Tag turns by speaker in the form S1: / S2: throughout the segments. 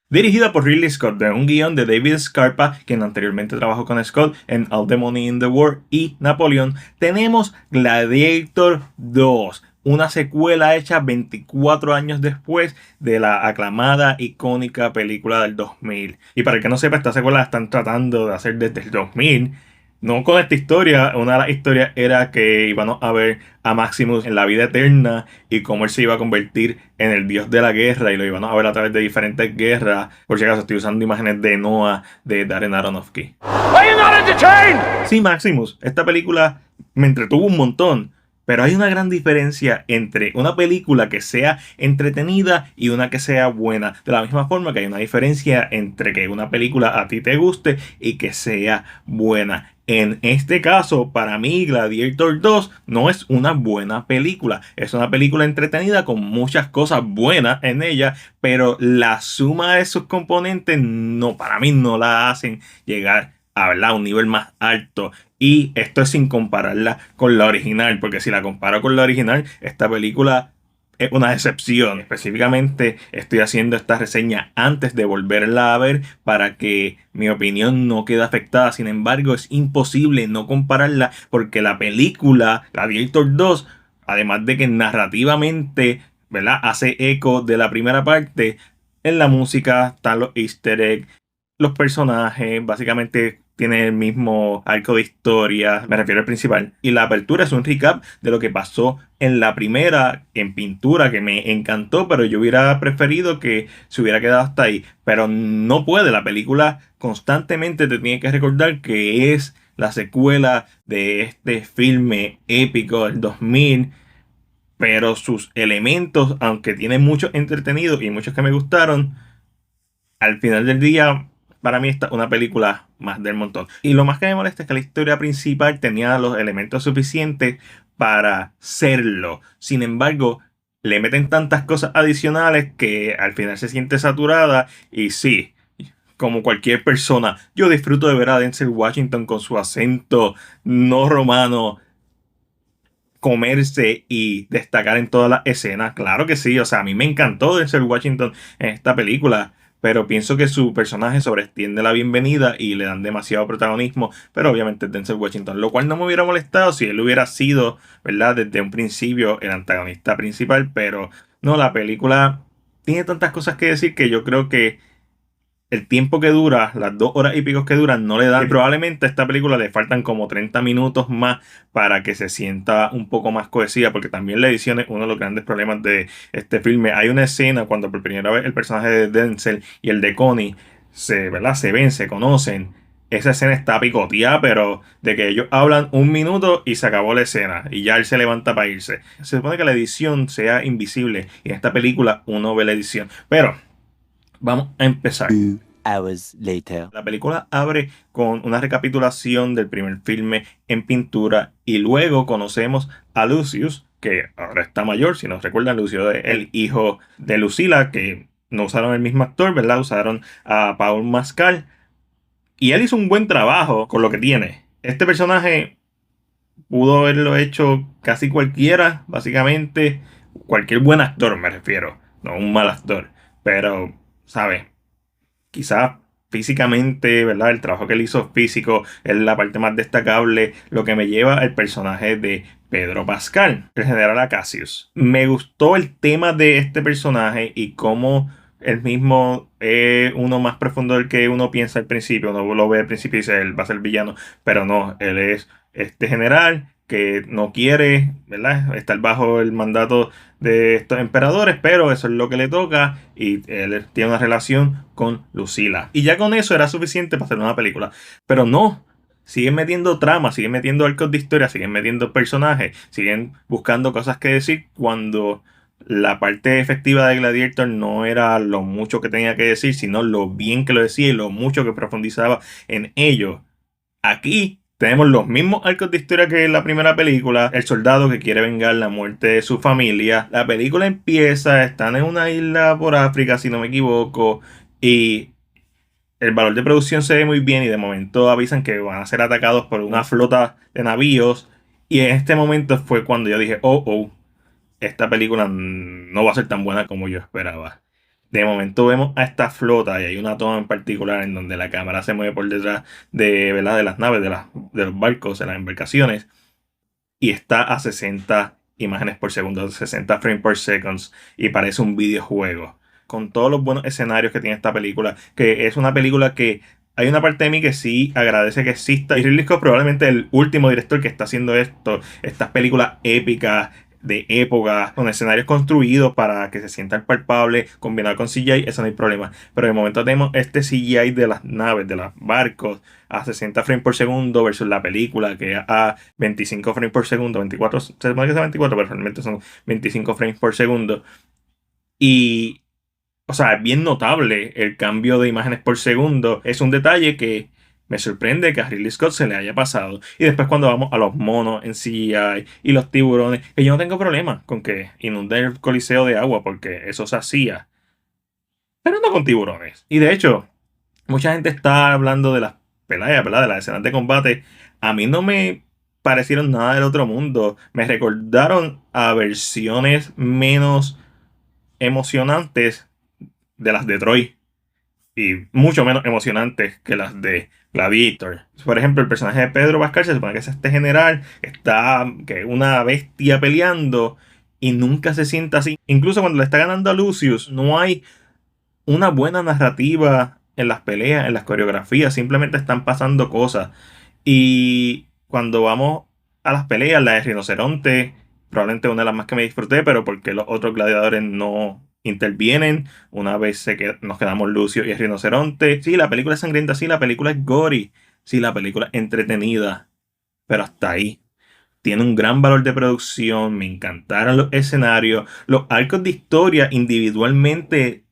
S1: Dirigida por Ridley Scott, de un guión de David Scarpa, quien anteriormente trabajó con Scott en All the Money in the World y Napoleón, tenemos Gladiator 2, una secuela hecha 24 años después de la aclamada, icónica película del 2000. Y para el que no sepa, esta secuela la están tratando de hacer desde el 2000. No con esta historia, una de las historias era que íbamos a ver a Maximus en la vida eterna y cómo él se iba a convertir en el dios de la guerra y lo íbamos a ver a través de diferentes guerras. Por si acaso estoy usando imágenes de Noah de Darren Aronofsky. Are you not entertained? Sí, Maximus, esta película me entretuvo un montón. Pero hay una gran diferencia entre una película que sea entretenida y una que sea buena. De la misma forma que hay una diferencia entre que una película a ti te guste y que sea buena. En este caso, para mí, Gladiator 2 no es una buena película. Es una película entretenida con muchas cosas buenas en ella, pero la suma de sus componentes no, para mí no la hacen llegar a, ¿verdad?, un nivel más alto. Y esto es sin compararla con la original, porque si la comparo con la original, esta película es una decepción. Específicamente estoy haciendo esta reseña antes de volverla a ver para que mi opinión no quede afectada. Sin embargo, es imposible no compararla porque la película Gladiator 2, además de que narrativamente, ¿verdad?, hace eco de la primera parte, en la música están los easter eggs, los personajes, básicamente tiene el mismo arco de historia, me refiero al principal. Y la apertura es un recap de lo que pasó en la primera, en pintura, que me encantó, pero yo hubiera preferido que se hubiera quedado hasta ahí. Pero no puede, la película constantemente te tiene que recordar que es la secuela de este filme épico del 2000. Pero sus elementos, aunque tiene muchos entretenidos y muchos que me gustaron, al final del día, para mí esta es una película más del montón. Y lo más que me molesta es que la historia principal tenía los elementos suficientes para serlo. Sin embargo, le meten tantas cosas adicionales que al final se siente saturada. Y sí, como cualquier persona, yo disfruto de ver a Denzel Washington con su acento no romano comerse y destacar en todas las escenas. Claro que sí, o sea, a mí me encantó Denzel Washington en esta película, pero pienso que su personaje sobreextiende la bienvenida y le dan demasiado protagonismo, pero obviamente es Denzel Washington, lo cual no me hubiera molestado si él hubiera sido, ¿verdad?, desde un principio el antagonista principal, pero no, la película tiene tantas cosas que decir que yo creo que el tiempo que dura, las 2 horas y pico que duran, no le dan. Y probablemente a esta película le faltan como 30 minutos más para que se sienta un poco más cohesiva, porque también la edición es uno de los grandes problemas de este filme. Hay una escena cuando por primera vez el personaje de Denzel y el de Connie ¿verdad?, se ven, se conocen. Esa escena está picoteada, pero de que ellos hablan un minuto y se acabó la escena. Y ya él se levanta para irse. Se supone que la edición sea invisible. Y en esta película uno ve la edición. Pero vamos a empezar.
S2: 2 hours later.
S1: La película abre con una recapitulación del primer filme en pintura y luego conocemos a Lucius, que ahora está mayor. Si no recuerdan, Lucius es el hijo de Lucila, que no usaron el mismo actor, ¿verdad? Usaron a Paul Mescal y él hizo un buen trabajo con lo que tiene. Este personaje pudo haberlo hecho casi cualquiera, básicamente cualquier buen actor me refiero, no un mal actor, pero, ¿sabes? Quizás físicamente, ¿verdad? El trabajo que él hizo físico es la parte más destacable, lo que me lleva al personaje de Pedro Pascal, el general Acacius. Me gustó el tema de este personaje y cómo él mismo es uno más profundo del que uno piensa al principio. Uno lo ve al principio y dice, él va a ser villano, pero no, él es este general que no quiere, ¿verdad?, estar bajo el mandato de estos emperadores, pero eso es lo que le toca y él tiene una relación con Lucila. Y ya con eso era suficiente para hacer una película. Pero no, siguen metiendo tramas, siguen metiendo arcos de historia, siguen metiendo personajes, siguen buscando cosas que decir cuando la parte efectiva de Gladiator no era lo mucho que tenía que decir, sino lo bien que lo decía y lo mucho que profundizaba en ello. Aquí tenemos los mismos arcos de historia que en la primera película. El soldado que quiere vengar la muerte de su familia. La película empieza, están en una isla por África, si no me equivoco. Y el valor de producción se ve muy bien y de momento avisan que van a ser atacados por una flota de navíos. Y en este momento fue cuando yo dije, oh, esta película no va a ser tan buena como yo esperaba. De momento vemos a esta flota y hay una toma en particular en donde la cámara se mueve por detrás de, ¿verdad?, de las naves, de los barcos, de las embarcaciones, y está a 60 imágenes por segundo, 60 frames per seconds, y parece un videojuego. Con todos los buenos escenarios que tiene esta película, que es una película que hay una parte de mí que sí agradece que exista. Y Ridley Scott probablemente el último director que está haciendo esto, estas películas épicas de época, con escenarios construidos para que se sientan palpables, combinado con CGI, eso no hay problema. Pero de momento tenemos este CGI de las naves, de los barcos, a 60 frames por segundo versus la película que a 25 frames por segundo, 24, se supone que sea 24, pero realmente son 25 frames por segundo. Y, o sea, es bien notable el cambio de imágenes por segundo. Es un detalle que me sorprende que a Ridley Scott se le haya pasado. Y después cuando vamos a los monos en CGI y los tiburones, que yo no tengo problema con que inunden el coliseo de agua porque eso se hacía. Pero no con tiburones. Y de hecho, mucha gente está hablando de las peleas, ¿verdad? De las escenas de combate. A mí no me parecieron nada del otro mundo. Me recordaron a versiones menos emocionantes de las de Troy. Y mucho menos emocionantes que las de Gladiator. Por ejemplo, el personaje de Pedro Pascal se supone que es este general, está que es una bestia peleando y nunca se sienta así. Incluso cuando le está ganando a Lucius, no hay una buena narrativa en las peleas, en las coreografías, simplemente están pasando cosas. Y cuando vamos a las peleas, la de Rinoceronte, probablemente una de las más que me disfruté, pero porque los otros gladiadores no intervienen. Una vez nos quedamos Lucio y el Rinoceronte. Sí, la película es sangrienta, sí, la película es gory, sí, la película es entretenida, pero hasta ahí. Tiene un gran valor de producción, me encantaron los escenarios, los arcos de historia individualmente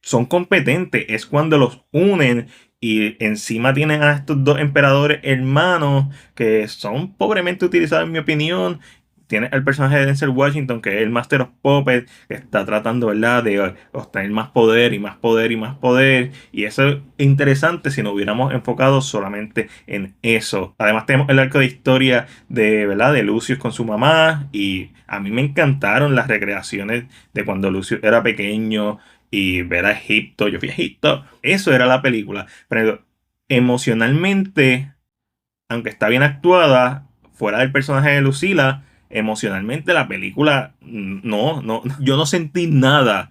S1: son competentes, es cuando los unen y encima tienen a estos dos emperadores hermanos que son pobremente utilizados en mi opinión. Tiene el personaje de Denzel Washington, que es el Master of Puppets, que está tratando, ¿verdad?, de obtener más poder y más poder y más poder. Y eso es interesante si nos hubiéramos enfocado solamente en eso. Además tenemos el arco de historia de, ¿verdad?, de Lucius con su mamá. Y a mí me encantaron las recreaciones de cuando Lucius era pequeño y ver a Egipto. Yo fui a Egipto. Eso era la película. Pero emocionalmente, aunque está bien actuada, fuera del personaje de Lucila, emocionalmente la película no, yo no sentí nada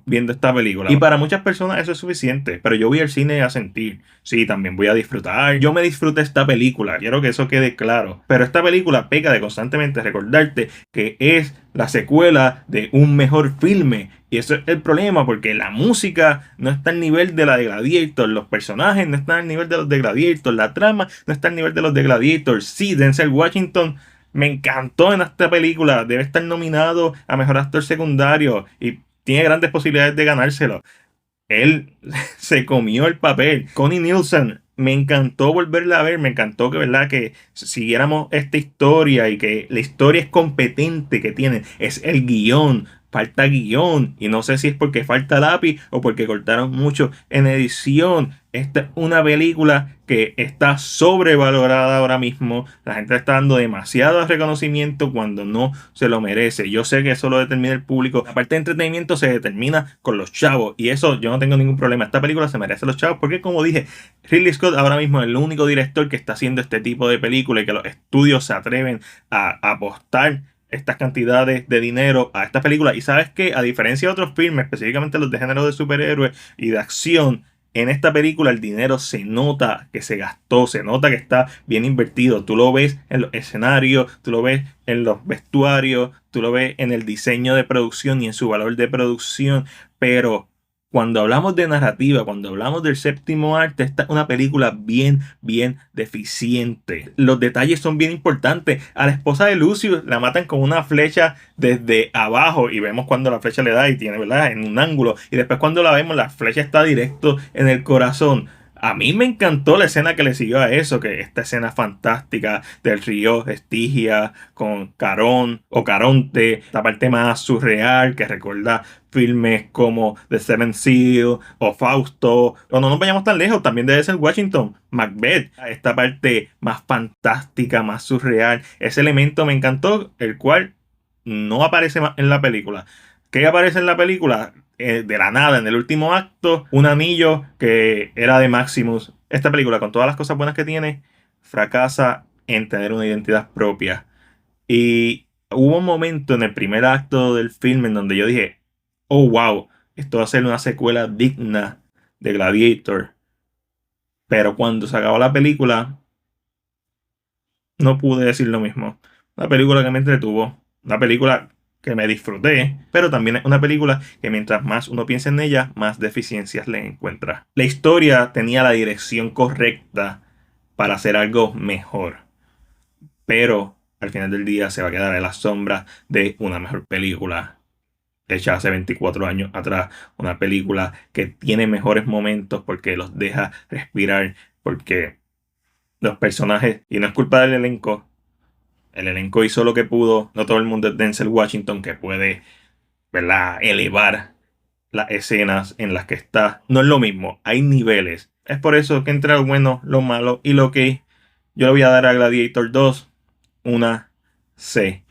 S1: viendo esta película. Y para muchas personas eso es suficiente, pero yo voy al cine a sentir. Sí, también voy a disfrutar. Yo me disfruté esta película, quiero que eso quede claro. Pero esta película peca de constantemente recordarte que es la secuela de un mejor filme. Y eso es el problema, porque la música no está al nivel de la de Gladiator, los personajes no están al nivel de los de Gladiator, la trama no está al nivel de los de Gladiator. Sí, Denzel Washington me encantó en esta película, debe estar nominado a mejor actor secundario y tiene grandes posibilidades de ganárselo. Él se comió el papel. Connie Nielsen, me encantó volverla a ver, me encantó que, ¿verdad?, que siguiéramos esta historia y que la historia es competente que tiene. Es el guión, falta guión y no sé si es porque falta lápiz o porque cortaron mucho en edición. Esta es una película que está sobrevalorada ahora mismo. La gente le está dando demasiado reconocimiento cuando no se lo merece. Yo sé que eso lo determina el público. La parte de entretenimiento se determina con los chavos y eso yo no tengo ningún problema. Esta película se merece a los chavos porque, como dije, Ridley Scott ahora mismo es el único director que está haciendo este tipo de película y que los estudios se atreven a apostar estas cantidades de dinero a esta película. Y sabes que, a diferencia de otros filmes, específicamente los de género de superhéroes y de acción, en esta película el dinero se nota que se gastó, se nota que está bien invertido. Tú lo ves en los escenarios, tú lo ves en los vestuarios, tú lo ves en el diseño de producción y en su valor de producción, pero cuando hablamos de narrativa, cuando hablamos del séptimo arte, esta es una película bien deficiente. Los detalles son bien importantes. A la esposa de Lucius la matan con una flecha desde abajo y vemos cuando la flecha le da y tiene, ¿verdad?, en un ángulo. Y después cuando la vemos, la flecha está directo en el corazón. A mí me encantó la escena que le siguió a eso, que esta escena fantástica del río Estigia con Carón o Caronte, la parte más surreal que recuerda filmes como The Seventh Seal o Fausto, o no nos vayamos tan lejos, también debe ser Washington, Macbeth, esta parte más fantástica, más surreal, ese elemento me encantó, el cual no aparece más en la película. ¿Qué aparece en la película? de la nada, en el último acto, un anillo que era de Maximus. Esta película, con todas las cosas buenas que tiene, fracasa en tener una identidad propia. Y hubo un momento en el primer acto del filme en donde yo dije, oh wow, esto va a ser una secuela digna de Gladiator. Pero cuando se acabó la película, no pude decir lo mismo. Una película que me entretuvo, una película que me disfruté, pero también es una película que mientras más uno piensa en ella, más deficiencias le encuentra. La historia tenía la dirección correcta para hacer algo mejor, pero al final del día se va a quedar en la sombra de una mejor película hecha hace 24 años atrás, una película que tiene mejores momentos porque los deja respirar, porque los personajes, y no es culpa del elenco, el elenco hizo lo que pudo, no todo el mundo es Denzel Washington que puede, ¿verdad?, elevar las escenas en las que está. No es lo mismo, hay niveles. Es por eso que entre lo bueno, lo malo y lo que yo le voy a dar a Gladiator 2 una C+.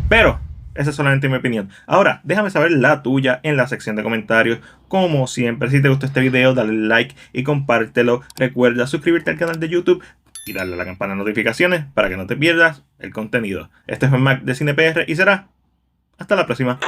S1: Pero esa es solamente mi opinión. Ahora, déjame saber la tuya en la sección de comentarios. Como siempre, si te gustó este video, dale like y compártelo. Recuerda suscribirte al canal de YouTube y darle a la campana de notificaciones para que no te pierdas el contenido. Este fue Mac de CinePR y será hasta la próxima.